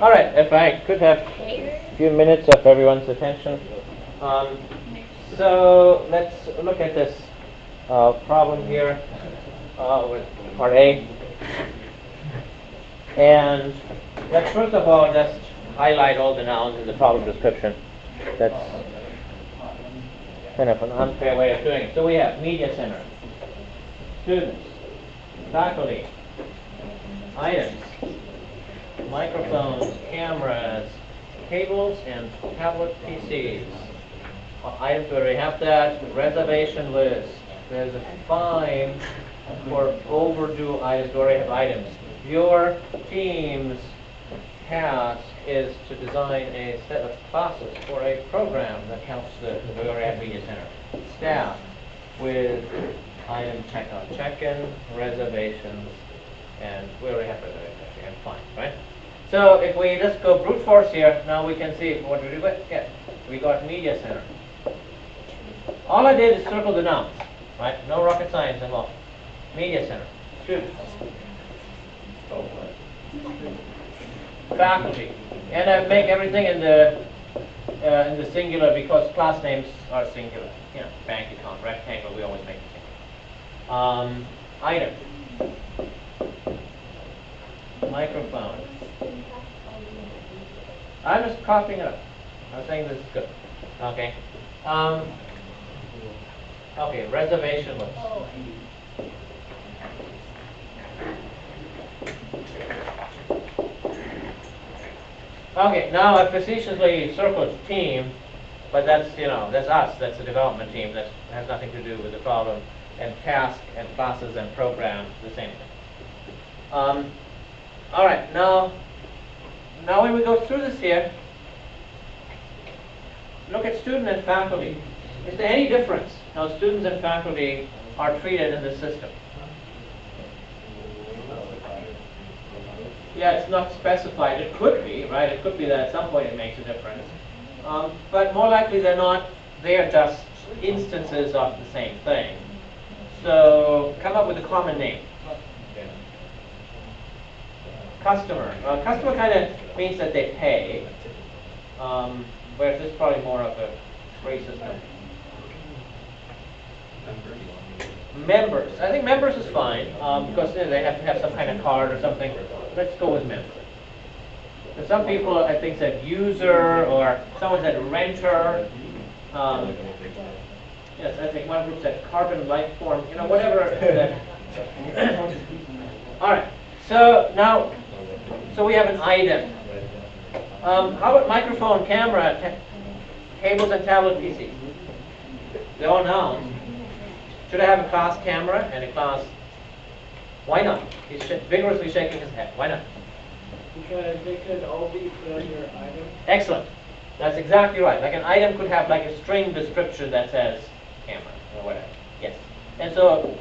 All right, if I could have a few minutes of everyone's attention. Um, so let's look at this problem here with part A. And let's first of all just highlight all the nouns in the problem description. That's kind of an unfair way of doing it. So we have media center, students, faculty, items, microphones, cameras, cables, and tablet PCs. Items, we already have that. Reservation list. There's a fine for overdue items. We already have items. Your team's task is to design a set of classes for a program that helps the we already have media center. Staff with item checkout, check-in, reservations, and we already have reservations. And fine, right? So if we just go brute force here, now we can see what we get. We got media center. All I did is circle the nouns, right? No rocket science involved. Media center, students, faculty, and I make everything in the singular because class names are singular. You know, bank account, rectangle, we always make it singular. Item, microphone. I'm just copying it up. I'm saying this is good. Okay. Okay, reservation list. Okay, now I facetiously circled team, but that's, that's us. That's the development team. That has nothing to do with the problem. And task and classes and programs, the same thing. All right, now when we go through this here, look at student and faculty. Is there any difference how students and faculty are treated in this system? Yeah, it's not specified. It could be, right? It could be that at some point it makes a difference. But more likely they're not. They are just instances of the same thing. So come up with a common name. Customer. Customer kind of means that they pay, whereas this is probably more of a free system. Members. I think members is fine because they have to have some kind of card or something. Let's go with members. And some people, I think, said user, or someone said renter. Yes, I think one group said carbon life form. Whatever. All right. So we have an item. How about microphone, camera, cables, and tablet PCs? They're all nouns. Should I have a class camera and a class? Why not? He's vigorously shaking his head. Why not? Because they could all be put under item. Excellent. That's exactly right. Like an item could have like a string description that says camera or whatever. Yes. And so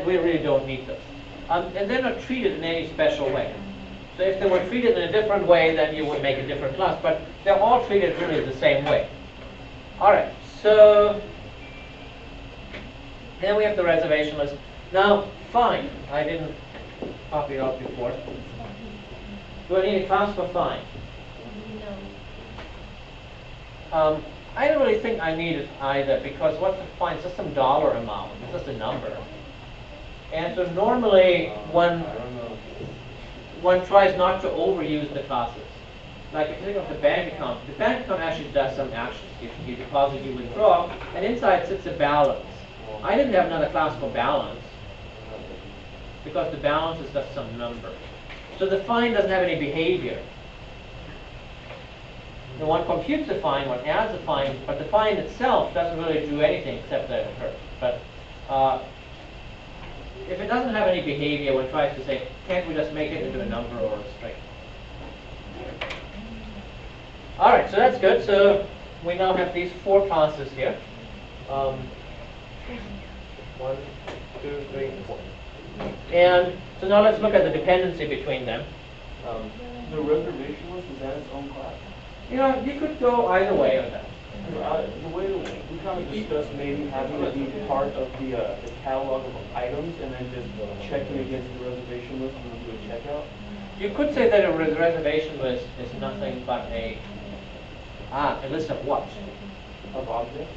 we really don't need those. And they're not treated in any special way. So if they were treated in a different way, then you would make a different class. But they're all treated really the same way. All right. So then we have the reservation list. Now, fine. I didn't copy it out before. Do I need a class for fine? No. I don't really think I need it either, because what's the fine? It's just some dollar amount. It's just a number. And so normally one tries not to overuse the classes. Like if you think of the bank account actually does some actions. You deposit, you withdraw, and inside sits a balance. I didn't have another class for balance, because the balance is just some number. So the fine doesn't have any behavior. The one computes the fine, one adds the fine, but the fine itself doesn't really do anything except that it hurts. But if it doesn't have any behavior, one tries to say, can't we just make it into a number or a string? All right, so that's good. So we now have these four classes here. 1, 2, 3, 4. And so now let's look at the dependency between them. The reservation list, is that its own class? You could go either way on that. The way we kind of discussed maybe having it be part of the catalog of items and then just checking against the reservation list when we do a checkout. You could say that a reservation list is nothing but a list of what? Of objects,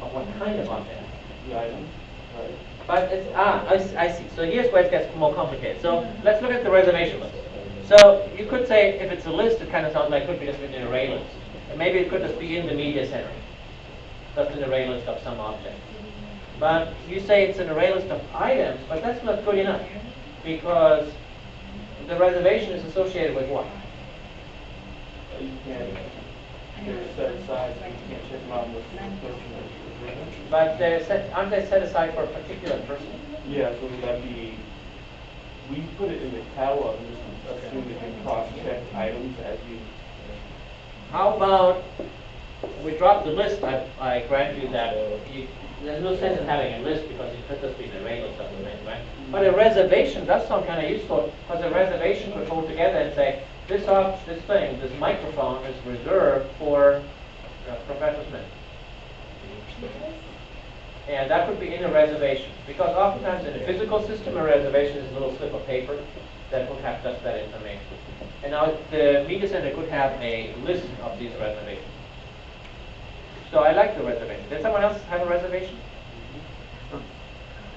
Of what kind of object? the items, right? But it's, I see. So here's where it gets more complicated. So let's look at the reservation list. So you could say if it's a list, it kind of sounds like it could be just an array list. And maybe it could just be in the media center. Just an array list of some object. But you say it's an array list of items, but that's not good enough. Because the reservation is associated with what? You can't, they're set aside, so you can't check them out unless you're a person that's reserved. But aren't they set aside for a particular person? Yeah, so would that be, we put it in the catalog and just assume that you cross-check items as you. How about we drop the list? I grant you that there's no sense in having a list because it could just be an array list of the things, right? But a reservation does sound kind of useful because a reservation could hold together and say, this microphone is reserved for Professor Smith. And that could be in a reservation. Because oftentimes in a physical system, a reservation is a little slip of paper that would have just that information. And now the media center could have a list of these reservations. So I like the reservation. Did someone else have a reservation?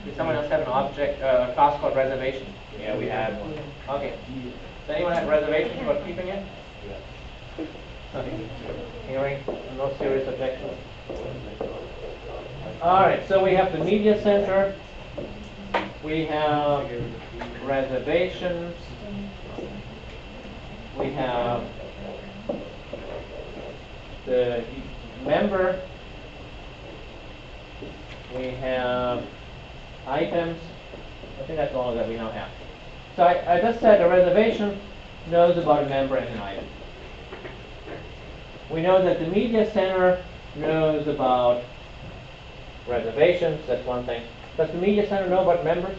Did someone else have an object, a class called reservation? Yeah, we had one. Okay. Does anyone have reservations about keeping it? Okay. Hearing no serious objections. All right, so we have the media center. We have reservations. We have the member. We have items. I think that's all that we now have. So I just said a reservation knows about a member and an item. We know that the media center knows about reservations. That's one thing. Does the media center know about members?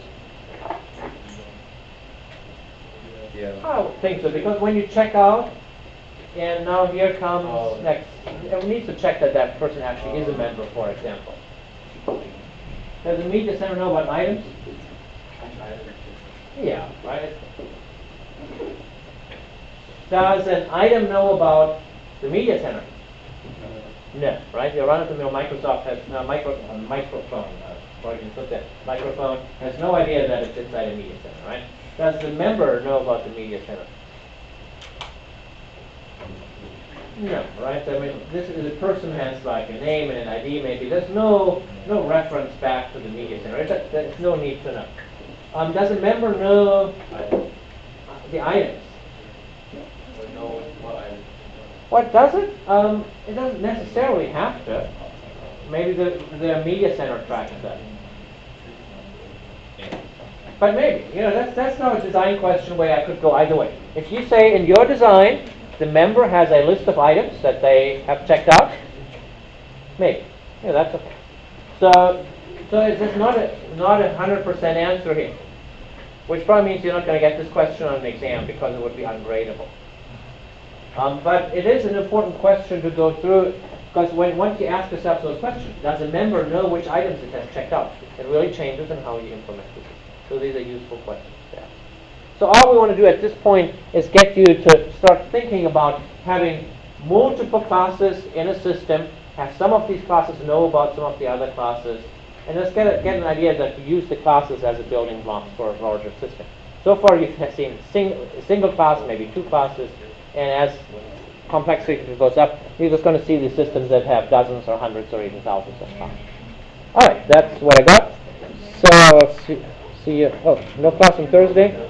Yeah. I would think so, because when you check out, and now here comes next, it needs to check that that person actually is a member, for example. Does the media center know about items? Yeah, right. Does an item know about the media center? No, right? You run into Microsoft has a microphone, or you can put that microphone has no idea that it's inside a media center, right? Does the member know about the media center? No, right? I mean, this is a person has like a name and an ID maybe. There's no reference back to the media center. There's no need to know. Does a member know the items? What does it? It doesn't necessarily have to. Maybe the media center tracks that. But maybe, that's not a design question where I could go either way. If you say in your design, the member has a list of items that they have checked out, maybe. That's okay. So it's just not a 100% answer here. Which probably means you're not going to get this question on an exam because it would be ungradable. But it is an important question to go through because once you ask yourself those questions, does a member know which items it has checked out? It really changes in how you implement this. So these are useful questions to ask. So all we want to do at this point is get you to start thinking about having multiple classes in a system, have some of these classes know about some of the other classes, and just get an idea that you use the classes as a building blocks for a larger system. So far you've seen a single class, maybe two classes, and as complexity goes up, you're just going to see these systems that have dozens or hundreds or even thousands of classes. All right, that's what I got. So see you. Oh, no class on Thursday.